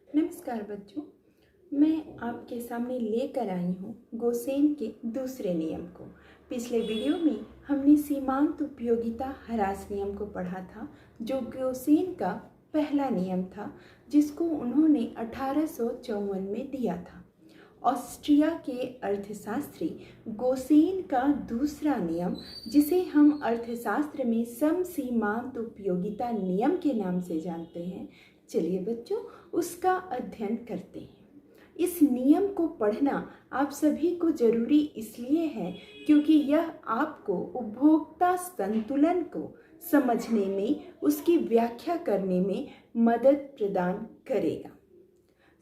नमस्कार बच्चों, मैं आपके सामने लेकर आई हूँ गोसेन के दूसरे नियम को। पिछले वीडियो में हमने सीमांत उपयोगिता ह्रास नियम को पढ़ा था, जो गोसेन का पहला नियम था, जिसको उन्होंने 1854 में दिया था। ऑस्ट्रिया के अर्थशास्त्री गोसेन का दूसरा नियम, जिसे हम अर्थशास्त्र में समसीमांत उपयोगिता नियम के नाम से जानते हैं, चलिए बच्चों उसका अध्ययन करते हैं। इस नियम को पढ़ना आप सभी को जरूरी इसलिए है क्योंकि यह आपको उपभोक्ता संतुलन को समझने में, उसकी व्याख्या करने में मदद प्रदान करेगा।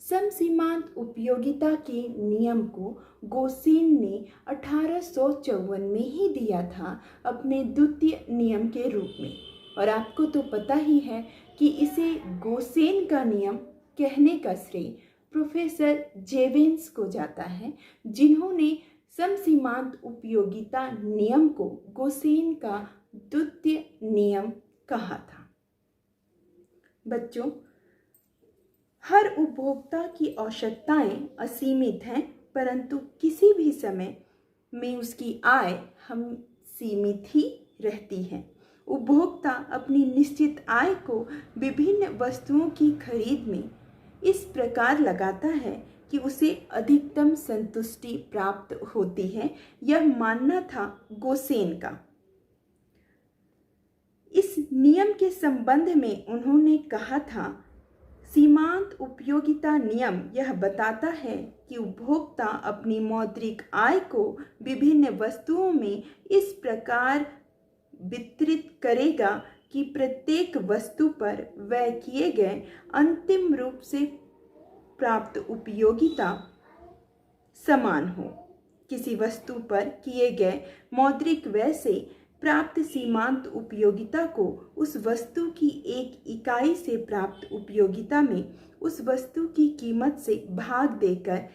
समसीमांत उपयोगिता के नियम को गोसेन ने 1854 में ही दिया था अपने द्वितीय नियम के रूप में, और आपको तो पता ही है कि इसे गोसेन का नियम कहने का श्रेय प्रोफेसर जेवेंस को जाता है, जिन्होंने समसीमांत उपयोगिता नियम को गोसेन का द्वितीय नियम कहा था। बच्चों, हर उपभोक्ता की आवश्यकताएं असीमित हैं, परंतु किसी भी समय में उसकी आय हम सीमित ही रहती है। उपभोक्ता अपनी निश्चित आय को विभिन्न वस्तुओं की खरीद में इस प्रकार लगाता है कि उसे अधिकतम संतुष्टि प्राप्त होती है। यह मानना था गोसेन का। इस नियम के संबंध में उन्होंने कहा था, सीमांत उपयोगिता नियम यह बताता है कि उपभोक्ता अपनी मौद्रिक आय को विभिन्न वस्तुओं में इस प्रकार वितरित करेगा कि प्रत्येक वस्तु पर व्यय किए गए अंतिम रूप से प्राप्त उपयोगिता समान हो। किसी वस्तु पर किए गए मौद्रिक व्यय से प्राप्त सीमांत उपयोगिता को उस वस्तु की एक इकाई से प्राप्त उपयोगिता में उस वस्तु की कीमत से भाग देकर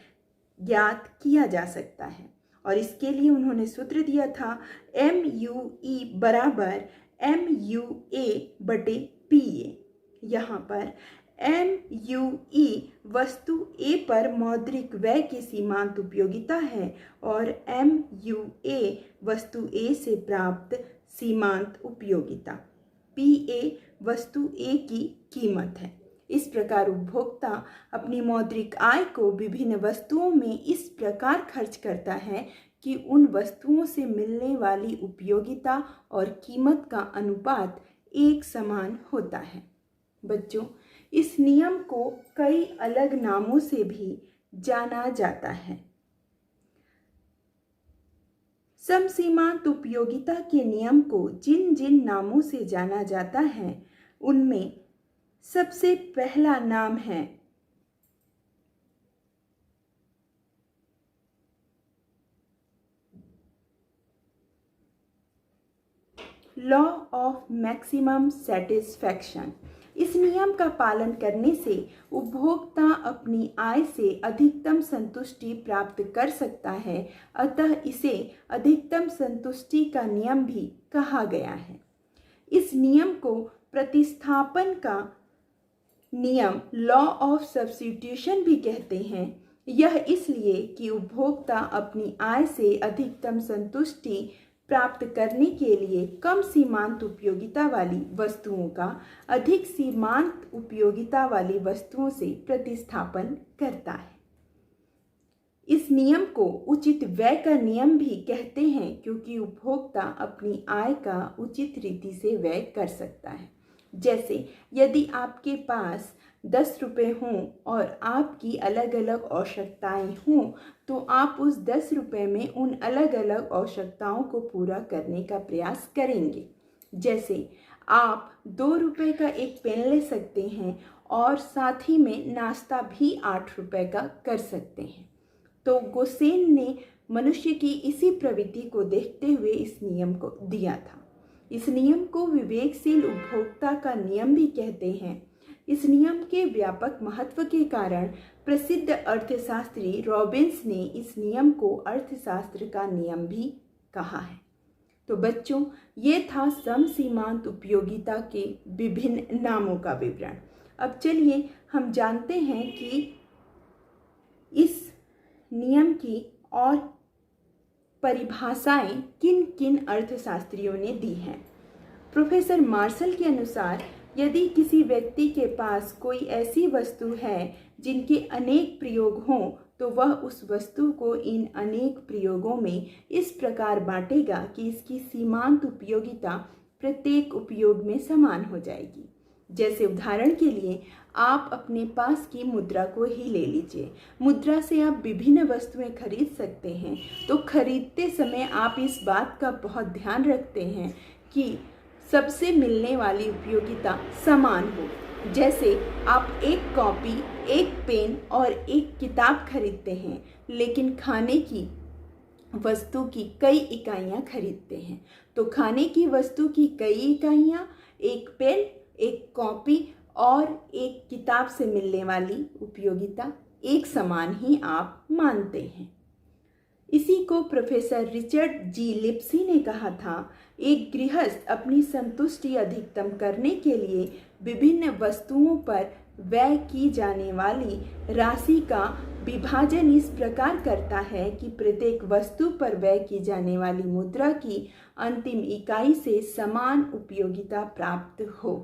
ज्ञात किया जा सकता है। और इसके लिए उन्होंने सूत्र दिया था MUE बराबर MUA बटे PA। यहाँ पर MUE वस्तु A पर मौद्रिक व्यय की सीमांत उपयोगिता है और MUA वस्तु A से प्राप्त सीमांत उपयोगिता, PA वस्तु A की कीमत है। इस प्रकार उपभोक्ता अपनी मौद्रिक आय को विभिन्न वस्तुओं में इस प्रकार खर्च करता है कि उन वस्तुओं से मिलने वाली उपयोगिता और कीमत का अनुपात एक समान होता है। बच्चों, इस नियम को कई अलग नामों से भी जाना जाता है। समसीमांत उपयोगिता के नियम को जिन जिन नामों से जाना जाता है, उनमें सबसे पहला नाम है लॉ ऑफ मैक्सिमम सेटिस्फैक्शन। इस नियम का पालन करने से उपभोक्ता अपनी आय से अधिकतम संतुष्टि प्राप्त कर सकता है, अतः इसे अधिकतम संतुष्टि का नियम भी कहा गया है। इस नियम को प्रतिस्थापन का नियम लॉ ऑफ सब्स्टिट्यूशन भी कहते हैं। यह इसलिए कि उपभोक्ता अपनी आय से अधिकतम संतुष्टि प्राप्त करने के लिए कम सीमांत उपयोगिता वाली वस्तुओं का अधिक सीमांत उपयोगिता वाली वस्तुओं से प्रतिस्थापन करता है। इस नियम को उचित व्यय का नियम भी कहते हैं, क्योंकि उपभोक्ता अपनी आय का उचित रीति से व्यय कर सकता है। जैसे यदि आपके पास 10 रुपये हों और आपकी अलग अलग आवश्यकताएं हों, तो आप उस 10 रुपये में उन अलग अलग आवश्यकताओं को पूरा करने का प्रयास करेंगे। जैसे आप 2 रुपये का एक पेन ले सकते हैं और साथ ही में नाश्ता भी 8 रुपये का कर सकते हैं। तो गोसेन ने मनुष्य की इसी प्रवृत्ति को देखते हुए इस नियम को दिया था। इस नियम को विवेकशील उपभोक्ता का नियम भी कहते हैं। इस नियम के व्यापक महत्व के कारण प्रसिद्ध अर्थशास्त्री रॉबिन्स ने इस नियम को अर्थशास्त्र का नियम भी कहा है। तो बच्चों, ये था समसीमांत उपयोगिता के विभिन्न नामों का विवरण। अब चलिए हम जानते हैं कि इस नियम की और परिभाषाएं किन किन अर्थशास्त्रियों ने दी हैं। प्रोफेसर मार्शल के अनुसार यदि किसी व्यक्ति के पास कोई ऐसी वस्तु है जिनके अनेक प्रयोग हों तो वह उस वस्तु को इन अनेक प्रयोगों में इस प्रकार बांटेगा कि इसकी सीमांत उपयोगिता प्रत्येक उपयोग में समान हो जाएगी। जैसे उदाहरण के लिए आप अपने पास की मुद्रा को ही ले लीजिए। मुद्रा से आप विभिन्न वस्तुएं खरीद सकते हैं, तो खरीदते समय आप इस बात का बहुत ध्यान रखते हैं कि सबसे मिलने वाली उपयोगिता समान हो। जैसे आप एक कॉपी, एक पेन और एक किताब खरीदते हैं, लेकिन खाने की वस्तु की कई इकाइयां खरीदते हैं, तो खाने की वस्तु की कई इकाइयां, एक पेन, एक कॉपी और एक किताब से मिलने वाली उपयोगिता एक समान ही आप मानते हैं। इसी को प्रोफेसर रिचर्ड जी लिप्सी ने कहा था, एक गृहस्थ अपनी संतुष्टि अधिकतम करने के लिए विभिन्न वस्तुओं पर व्यय की जाने वाली राशि का विभाजन इस प्रकार करता है कि प्रत्येक वस्तु पर व्यय की जाने वाली मुद्रा की अंतिम इकाई से समान उपयोगिता प्राप्त हो।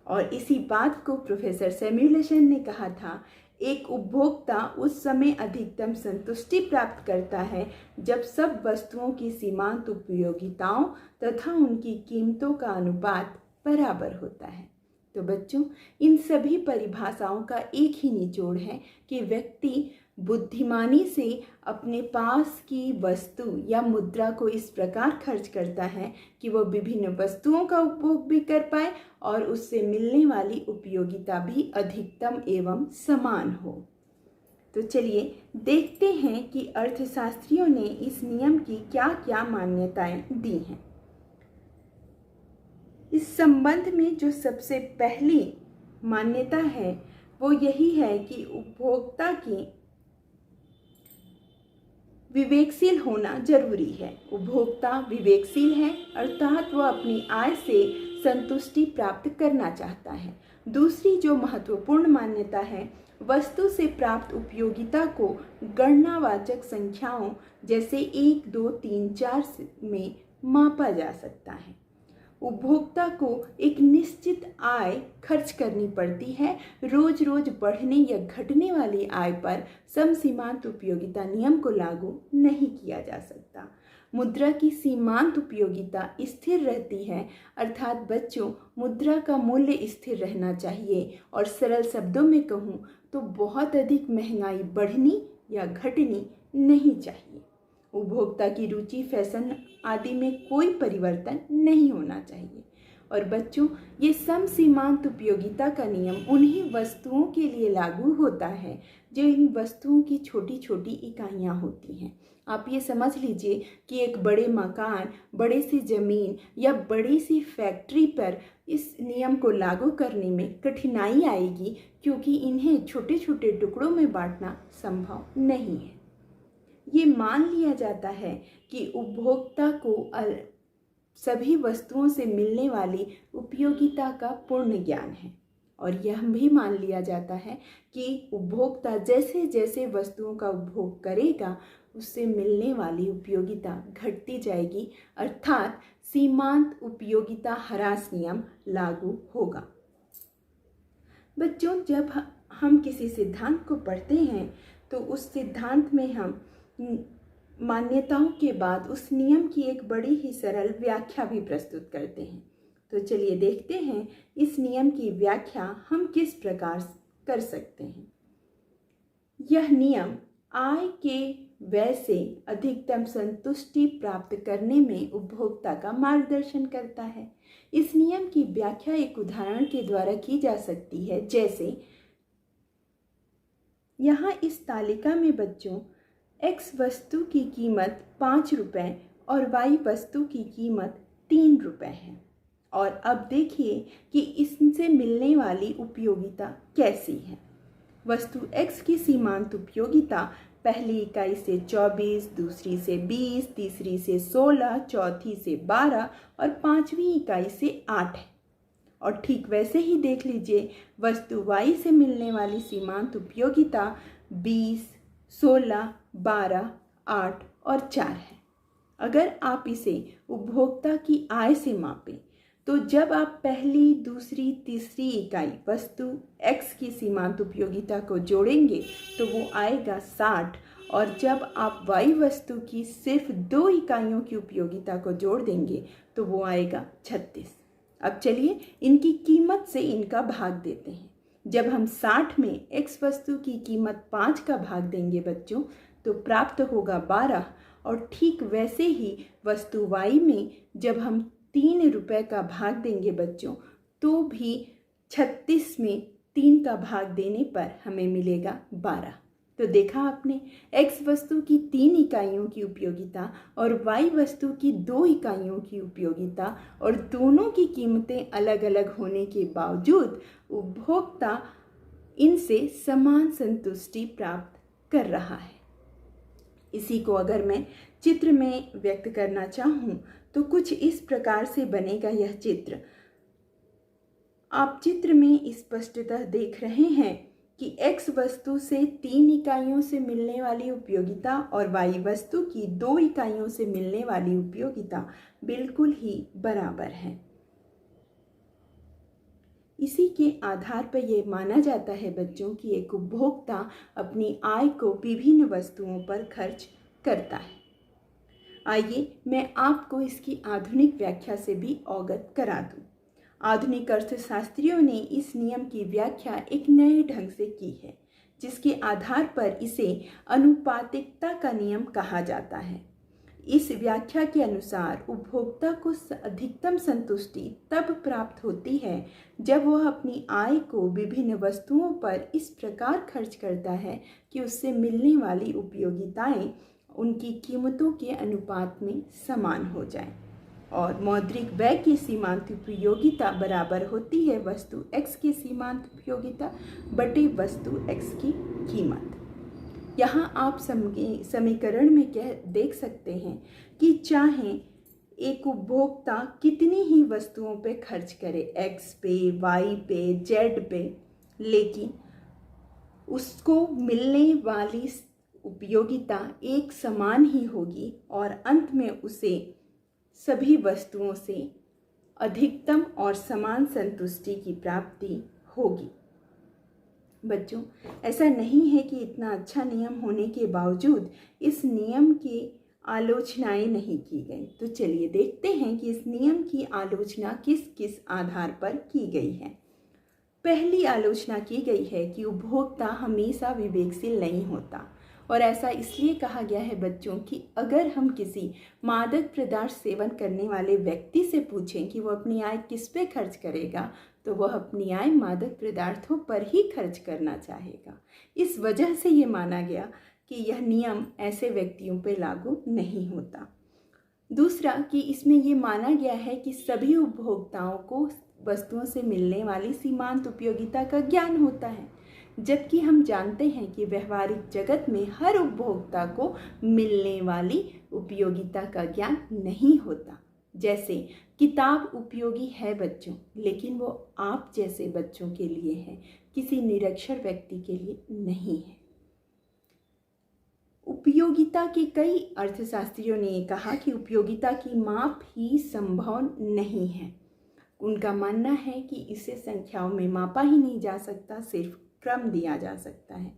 और इसी बात को प्रोफेसर सैमुएलसन ने कहा था, एक उपभोक्ता उस समय अधिकतम संतुष्टि प्राप्त करता है जब सब वस्तुओं की सीमांत उपयोगिताओं तथा उनकी कीमतों का अनुपात बराबर होता है। तो बच्चों, इन सभी परिभाषाओं का एक ही निचोड़ है कि व्यक्ति बुद्धिमानी से अपने पास की वस्तु या मुद्रा को इस प्रकार खर्च करता है कि वह विभिन्न वस्तुओं का उपभोग भी कर पाए और उससे मिलने वाली उपयोगिता भी अधिकतम एवं समान हो। तो चलिए देखते हैं कि अर्थशास्त्रियों ने इस नियम की क्या क्या मान्यताएं दी हैं। इस संबंध में जो सबसे पहली मान्यता है वो यही है कि उपभोक्ता की विवेकशील होना जरूरी है। उपभोक्ता विवेकशील है, अर्थात वह अपनी आय से संतुष्टि प्राप्त करना चाहता है। दूसरी जो महत्वपूर्ण मान्यता है, वस्तु से प्राप्त उपयोगिता को गणनावाचक संख्याओं जैसे 1, 2, 3, 4 में मापा जा सकता है। उपभोक्ता को एक निश्चित आय खर्च करनी पड़ती है। रोज रोज बढ़ने या घटने वाली आय पर समसीमांत उपयोगिता नियम को लागू नहीं किया जा सकता। मुद्रा की सीमांत उपयोगिता स्थिर रहती है, अर्थात बच्चों, मुद्रा का मूल्य स्थिर रहना चाहिए। और सरल शब्दों में कहूँ तो बहुत अधिक महंगाई बढ़नी या घटनी नहीं चाहिए। उपभोक्ता की रुचि, फैशन आदि में कोई परिवर्तन नहीं होना चाहिए। और बच्चों, ये समसीमांत उपयोगिता का नियम उन्हीं वस्तुओं के लिए लागू होता है जो इन वस्तुओं की छोटी छोटी इकाइयाँ होती हैं। आप ये समझ लीजिए कि एक बड़े मकान, बड़े सी ज़मीन या बड़ी सी फैक्ट्री पर इस नियम को लागू करने में कठिनाई आएगी, क्योंकि इन्हें छोटे छोटे टुकड़ों में बांटना संभव नहीं है। ये मान लिया जाता है कि उपभोक्ता को सभी वस्तुओं से मिलने वाली उपयोगिता का पूर्ण ज्ञान है। और यह भी मान लिया जाता है कि उपभोक्ता जैसे जैसे वस्तुओं का उपभोग करेगा उससे मिलने वाली उपयोगिता घटती जाएगी, अर्थात सीमांत उपयोगिता ह्रास नियम लागू होगा। बच्चों, जब हम किसी सिद्धांत को पढ़ते हैं तो उस सिद्धांत में हम मान्यताओं के बाद उस नियम की एक बड़ी ही सरल व्याख्या भी प्रस्तुत करते हैं। तो चलिए देखते हैं इस नियम की व्याख्या हम किस प्रकार कर सकते हैं। यह नियम आय के व्यय से अधिकतम संतुष्टि प्राप्त करने में उपभोक्ता का मार्गदर्शन करता है। इस नियम की व्याख्या एक उदाहरण के द्वारा की जा सकती है, जैसे यहाँ इस तालिका में बच्चों X वस्तु की कीमत 5 रुपये और Y वस्तु की कीमत 3 रुपये है। और अब देखिए कि इससे मिलने वाली उपयोगिता कैसी है। वस्तु X की सीमांत उपयोगिता पहली इकाई से 24, दूसरी से 20, तीसरी से 16, चौथी से 12 और पांचवी इकाई से 8 है। और ठीक वैसे ही देख लीजिए वस्तु y से मिलने वाली सीमांत उपयोगिता 20, 16, 12, 8 और 4 है। अगर आप इसे उपभोक्ता की आय से मापें तो जब आप पहली, दूसरी, तीसरी इकाई वस्तु x की सीमांत उपयोगिता को जोड़ेंगे तो वो आएगा 60, और जब आप y वस्तु की सिर्फ 2 इकाइयों की उपयोगिता को जोड़ देंगे तो वो आएगा 36। अब चलिए इनकी कीमत से इनका भाग देते हैं। जब हम 60 में x वस्तु की कीमत 5 का भाग देंगे बच्चों तो प्राप्त होगा 12, और ठीक वैसे ही वस्तु y में जब हम 3 रुपये का भाग देंगे बच्चों तो भी 36 में 3 का भाग देने पर हमें मिलेगा 12। तो देखा आपने, x वस्तु की 3 इकाइयों की उपयोगिता और y वस्तु की 2 इकाइयों की उपयोगिता और दोनों की कीमतें अलग अलग होने के बावजूद उपभोक्ता इनसे समान संतुष्टि प्राप्त कर रहा है। इसी को अगर मैं चित्र में व्यक्त करना चाहूँ तो कुछ इस प्रकार से बनेगा यह चित्र। आप चित्र में स्पष्टतः देख रहे हैं कि x वस्तु से 3 इकाइयों से मिलने वाली उपयोगिता और y वस्तु की 2 इकाइयों से मिलने वाली उपयोगिता बिल्कुल ही बराबर है। इसी के आधार पर यह माना जाता है बच्चों कि एक उपभोक्ता अपनी आय को विभिन्न वस्तुओं पर खर्च करता है। आइए मैं आपको इसकी आधुनिक व्याख्या से भी अवगत करा दूं। आधुनिक अर्थशास्त्रियों ने इस नियम की व्याख्या एक नए ढंग से की है, जिसके आधार पर इसे अनुपातिकता का नियम कहा जाता है। इस व्याख्या के अनुसार उपभोक्ता को अधिकतम संतुष्टि तब प्राप्त होती है जब वह अपनी आय को विभिन्न वस्तुओं पर इस प्रकार खर्च करता है कि उससे मिलने वाली उपयोगिताएं उनकी कीमतों के अनुपात में समान हो जाए, और मौद्रिक व्यय की सीमांत उपयोगिता बराबर होती है वस्तु x की सीमांत उपयोगिता बटे वस्तु x की कीमत। यहाँ आप समीकरण में देख सकते हैं कि चाहे एक उपभोक्ता कितनी ही वस्तुओं पे खर्च करे, x पे, y पे, z पे, लेकिन उसको मिलने वाली उपयोगिता एक समान ही होगी और अंत में उसे सभी वस्तुओं से अधिकतम और समान संतुष्टि की प्राप्ति होगी। बच्चों, ऐसा नहीं है कि इतना अच्छा नियम होने के बावजूद इस नियम की आलोचनाएं नहीं की गई। तो चलिए देखते हैं कि इस नियम की आलोचना किस किस आधार पर की गई है। पहली आलोचना की गई है कि उपभोक्ता हमेशा विवेकशील नहीं होता, और ऐसा इसलिए कहा गया है बच्चों कि अगर हम किसी मादक पदार्थ सेवन करने वाले व्यक्ति से पूछें कि वो अपनी आय किस पे खर्च करेगा तो वह अपनी आय मादक पदार्थों पर ही खर्च करना चाहेगा। इस वजह से ये माना गया कि यह नियम ऐसे व्यक्तियों पे लागू नहीं होता। दूसरा कि इसमें ये माना गया है कि सभी उपभोक्ताओं को वस्तुओं से मिलने वाली सीमांत उपयोगिता का ज्ञान होता है, जबकि हम जानते हैं कि व्यवहारिक जगत में हर उपभोक्ता को मिलने वाली उपयोगिता का ज्ञान नहीं होता। जैसे किताब उपयोगी है बच्चों, लेकिन वो आप जैसे बच्चों के लिए है, किसी निरक्षर व्यक्ति के लिए नहीं है। उपयोगिता के कई अर्थशास्त्रियों ने कहा कि उपयोगिता की माप ही संभव नहीं है। उनका मानना है कि इसे संख्याओं में मापा ही नहीं जा सकता, सिर्फ क्रम दिया जा सकता है।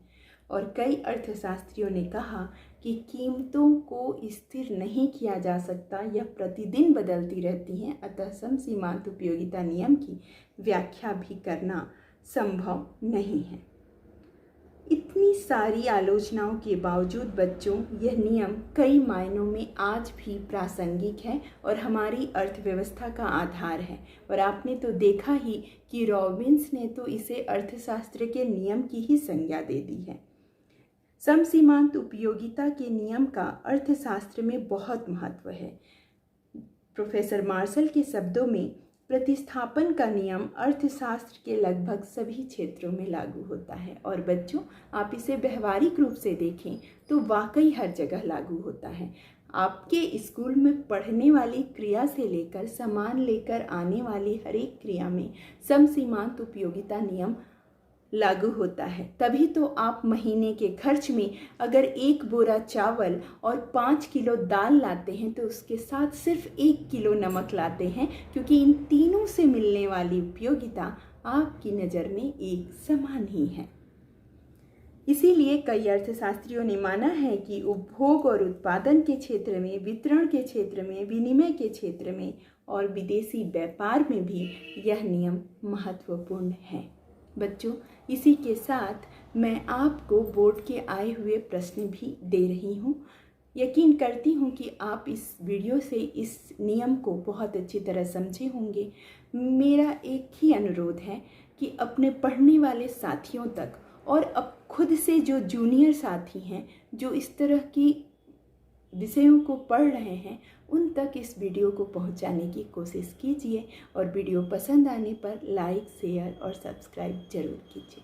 और कई अर्थशास्त्रियों ने कहा कि कीमतों को स्थिर नहीं किया जा सकता, यह प्रतिदिन बदलती रहती हैं, अतः समसीमांत उपयोगिता नियम की व्याख्या भी करना संभव नहीं है। इतनी सारी आलोचनाओं के बावजूद बच्चों यह नियम कई मायनों में आज भी प्रासंगिक है और हमारी अर्थव्यवस्था का आधार है। और आपने तो देखा ही कि रॉबिन्स ने तो इसे अर्थशास्त्र के नियम की ही संज्ञा दे दी है। समसीमांत उपयोगिता के नियम का अर्थशास्त्र में बहुत महत्व है। प्रोफेसर मार्शल के शब्दों में प्रतिस्थापन का नियम अर्थशास्त्र के लगभग सभी क्षेत्रों में लागू होता है। और बच्चों, आप इसे व्यवहारिक रूप से देखें तो वाकई हर जगह लागू होता है। आपके स्कूल में पढ़ने वाली क्रिया से लेकर सामान लेकर आने वाली हर एक क्रिया में समसीमांत उपयोगिता नियम लागू होता है। तभी तो आप महीने के खर्च में अगर 1 बोरा चावल और 5 किलो दाल लाते हैं तो उसके साथ सिर्फ 1 किलो नमक लाते हैं, क्योंकि इन तीनों से मिलने वाली उपयोगिता आपकी नज़र में एक समान ही है। इसीलिए कई अर्थशास्त्रियों ने माना है कि उपभोग और उत्पादन के क्षेत्र में, वितरण के क्षेत्र में, विनिमय के क्षेत्र में और विदेशी व्यापार में भी यह नियम महत्वपूर्ण है। बच्चों, इसी के साथ मैं आपको बोर्ड के आए हुए प्रश्न भी दे रही हूँ। यकीन करती हूँ कि आप इस वीडियो से इस नियम को बहुत अच्छी तरह समझे होंगे। मेरा एक ही अनुरोध है कि अपने पढ़ने वाले साथियों तक और अब खुद से जो जूनियर साथी हैं, जो इस तरह की विषयों को पढ़ रहे हैं, उन तक इस वीडियो को पहुंचाने की कोशिश कीजिए और वीडियो पसंद आने पर लाइक, शेयर और सब्सक्राइब जरूर कीजिए।